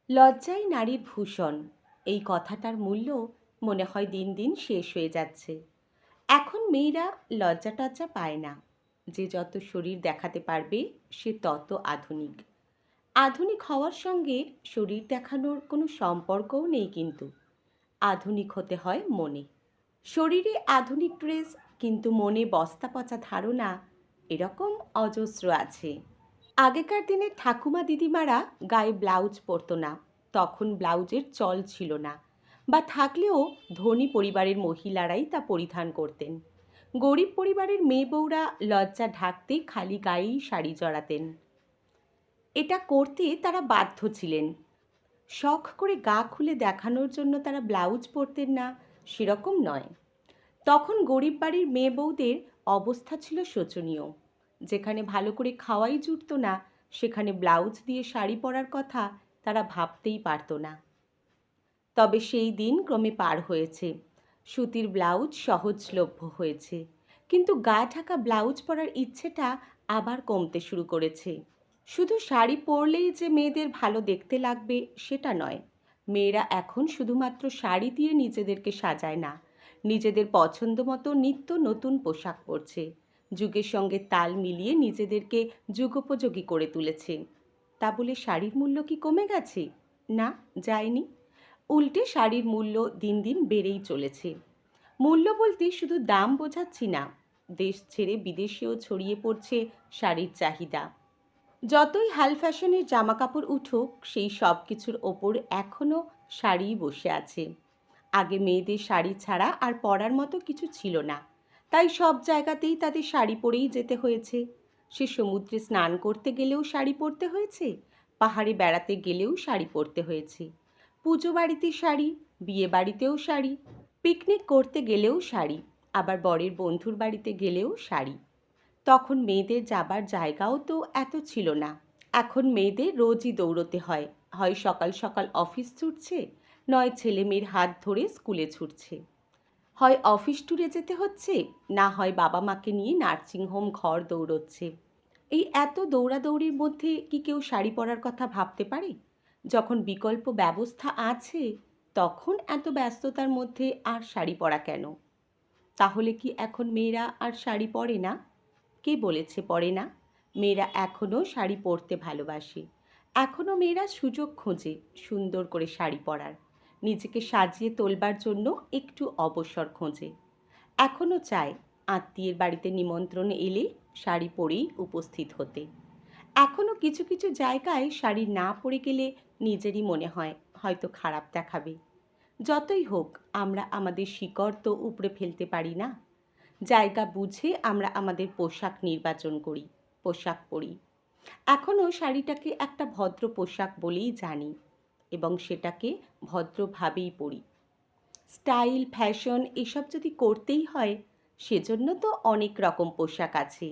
লজ্জাই নারীর ভূষণ, এই কথাটার মূল্য মনে হয় দিন দিন শেষ হয়ে যাচ্ছে। এখন মেয়েরা লজ্জা টজ্জা পায় না। যে যত শরীর দেখাতে পারবে সে তত আধুনিক। আধুনিক হওয়ার সঙ্গে শরীর দেখানোর কোনো সম্পর্কও নেই কিন্তু। আধুনিক হতে হয় মনে। শরীরে আধুনিক ড্রেস, কিন্তু মনে বস্তা পচা ধারণা, এরকম অজস্র আছে। আগেকার দিনে ঠাকুমা দিদিমারা গায়ে ব্লাউজ পরতো না, তখন ব্লাউজের চল ছিল না, বা থাকলেও ধনী পরিবারের মহিলারাই তা পরিধান করতেন। গরিব পরিবারের মেয়ে বউরা লজ্জা ঢাকতে খালি গায়েই শাড়ি জড়াতেন। এটা করতে তারা বাধ্য ছিলেন। শখ করে গা খুলে দেখানোর জন্য তারা ব্লাউজ পরতেন না, সেরকম নয়। তখন গরিব বাড়ির মেয়ে বউদের অবস্থা ছিল শোচনীয়। যেখানে ভালো করে খাওয়াই জুটত না, সেখানে ব্লাউজ দিয়ে শাড়ি পরার কথা তারা ভাবতেই পারত না। তবে সেই দিন ক্রমে পার হয়েছে। সুতির ব্লাউজ সহজলভ্য হয়েছে, কিন্তু গা ঢাকা ব্লাউজ পরার ইচ্ছেটা আবার কমতে শুরু করেছে। শুধু শাড়ি পরলেই যে মেয়েদের ভালো দেখতে লাগবে সেটা নয়। মেয়েরা এখন শুধুমাত্র শাড়ি দিয়ে নিজেদেরকে সাজায় না, নিজেদের পছন্দ মতো নিত্য নতুন পোশাক পরছে। যুগের সঙ্গে তাল মিলিয়ে নিজেদেরকে যুগোপযোগী করে তুলেছে। তা বলে শাড়ির মূল্য কি কমে গেছে? না, যায়নি। উল্টে শাড়ির মূল্য দিন দিন বেড়েই চলেছে। মূল্য বলতে শুধু দাম বোঝাচ্ছি না, দেশ ছেড়ে বিদেশেও ছড়িয়ে পড়ছে শাড়ির চাহিদা। যতই হাল ফ্যাশনের জামাকাপড় উঠুক, সেই সব কিছুর ওপর এখনও শাড়িই বসে আছে। আগে মেয়েদের শাড়ি ছাড়া আর পরার মতো কিছু ছিল না, তাই সব জায়গাতেই তাদের শাড়ি পরেই যেতে হয়েছে। সে সমুদ্রে স্নান করতে গেলেও শাড়ি পরতে হয়েছে, পাহাড়ে বেড়াতে গেলেও শাড়ি পরতে হয়েছে, পুজো বাড়িতে শাড়ি, বিয়ে বাড়িতেও শাড়ি, পিকনিক করতে গেলেও শাড়ি, আবার বরের বন্ধুর বাড়িতে গেলেও শাড়ি। তখন মেয়েদের যাবার জায়গাও তো এত ছিল না। এখন মেয়েদের রোজই দৌড়তে হয়, হয় সকাল সকাল অফিস ছুটছে, নয় ছেলে মেয়ের হাত ধরে স্কুলে ছুটছে। হয় অফিস ট্যুরে যেতে হচ্ছে, না হয় বাবা মাকে নিয়ে নার্সিংহোম ঘর দৌড়চ্ছে। এই এত দৌড়াদৌড়ির মধ্যে কি কেউ শাড়ি পরার কথা ভাবতে পারে? যখন বিকল্প ব্যবস্থা আছে, তখন এত ব্যস্ততার মধ্যে আর শাড়ি পরা কেন? তাহলে কি এখন মেয়েরা আর শাড়ি পরে না? কে বলেছে পরে না? মেয়েরা এখনও শাড়ি পরতে ভালোবাসে। এখনও মেয়েরা সুযোগ খোঁজে সুন্দর করে শাড়ি পরার, নিজেকে সাজিয়ে তোলবার জন্য একটু অবসর খোঁজে। এখনও চায় আত্মীয়ের বাড়িতে নিমন্ত্রণ এলে শাড়ি পরেই উপস্থিত হতে। এখনও কিছু কিছু জায়গায় শাড়ি না পরে গেলে নিজেরই মনে হয় হয়তো খারাপ দেখাবে। যতই হোক, আমরা আমাদের শিকড় তো উপড়ে ফেলতে পারি না। জায়গা বুঝে আমরা আমাদের পোশাক নির্বাচন করি, পোশাক পরি। এখনও শাড়িটাকে একটা ভদ্র পোশাক বলেই জানি, এবং সেটাকে ভদ্রভাবেই পরি। স্টাইল, ফ্যাশন এসব যদি করতেই হয়, সেজন্য তো অনেক রকম পোশাক আছে।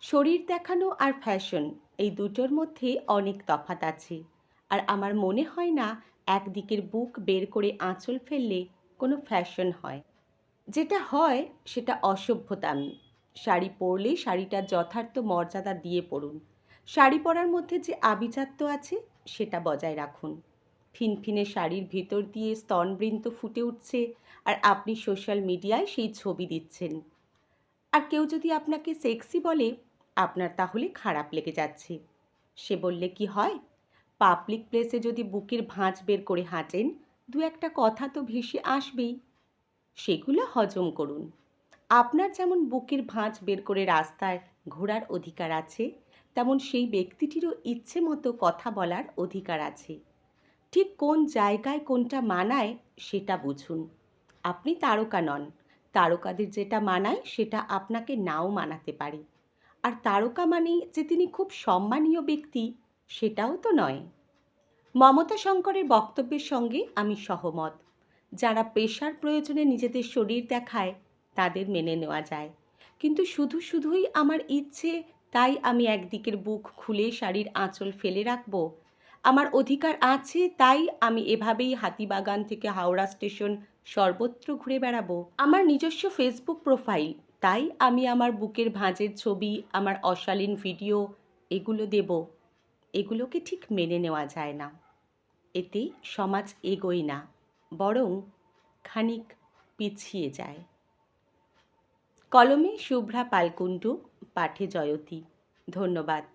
শরীর দেখানো আর ফ্যাশন, এই দুটোর মধ্যে অনেক তফাৎ আছে। আর আমার মনে হয় না একদিকের বুক বের করে আঁচল ফেললে কোনো ফ্যাশন হয়। যেটা হয় সেটা অসভ্যতামি। শাড়ি পরলে শাড়িটার যথার্থ মর্যাদা দিয়ে পরুন। শাড়ি পরার মধ্যে যে আভিজাত্য আছে সেটা বজায় রাখুন। ফিনফিনে শাড়ির ভিতর দিয়ে স্তনবৃন্ত ফুটে উঠছে, আর আপনি সোশ্যাল মিডিয়ায় সেই ছবি দিচ্ছেন। আর কেউ যদি আপনাকে সেক্সি বলে, আপনার তাহলে খারাপ লেগে যাচ্ছে। সে বললে কি হয়? পাবলিক প্লেসে যদি বুকের ভাঁজ বের করে হাঁটেন, দু একটা কথা তো ভেসে আসবেই। সেগুলো হজম করুন। আপনার যেমন বুকের ভাঁজ বের করে রাস্তায় ঘোরার অধিকার আছে, তেমন সেই ব্যক্তিটিরও ইচ্ছে মতো কথা বলার অধিকার আছে। ঠিক কোন জায়গায় কোনটা মানায় সেটা বুঝুন। আপনি তারকা নন, তারকাদের যেটা মানায় সেটা আপনাকে নাও মানাতে পারে। আর তারকা মানেই যে তিনি খুব সম্মানীয় ব্যক্তি, সেটাও তো নয়। মমতা শঙ্করের বক্তব্যের সঙ্গে আমি সহমত। যারা পেশার প্রয়োজনে নিজেদের শরীর দেখায়, তাদের মেনে নেওয়া যায়। কিন্তু শুধু শুধুই আমার ইচ্ছে তাই আমি একদিকের বুক খুলে শাড়ির আঁচল ফেলে রাখবো, আমার অধিকার আছে তাই আমি এভাবেই হাতিবাগান থেকে হাওড়া স্টেশন সর্বত্র ঘুরে বেড়াবো, আমার নিজস্ব ফেসবুক প্রোফাইল তাই আমি আমার বুকের ভাঁজের ছবি, আমার অশালীন ভিডিও এগুলো দেব, এগুলোকে ঠিক মেনে নেওয়া যায় না। এতে সমাজ এগোয় না, বরং খানিক পিছিয়ে যায়। কলমে শুভ্রা পালকুণ্ডু, পাঠে জয়তী। ধন্যবাদ।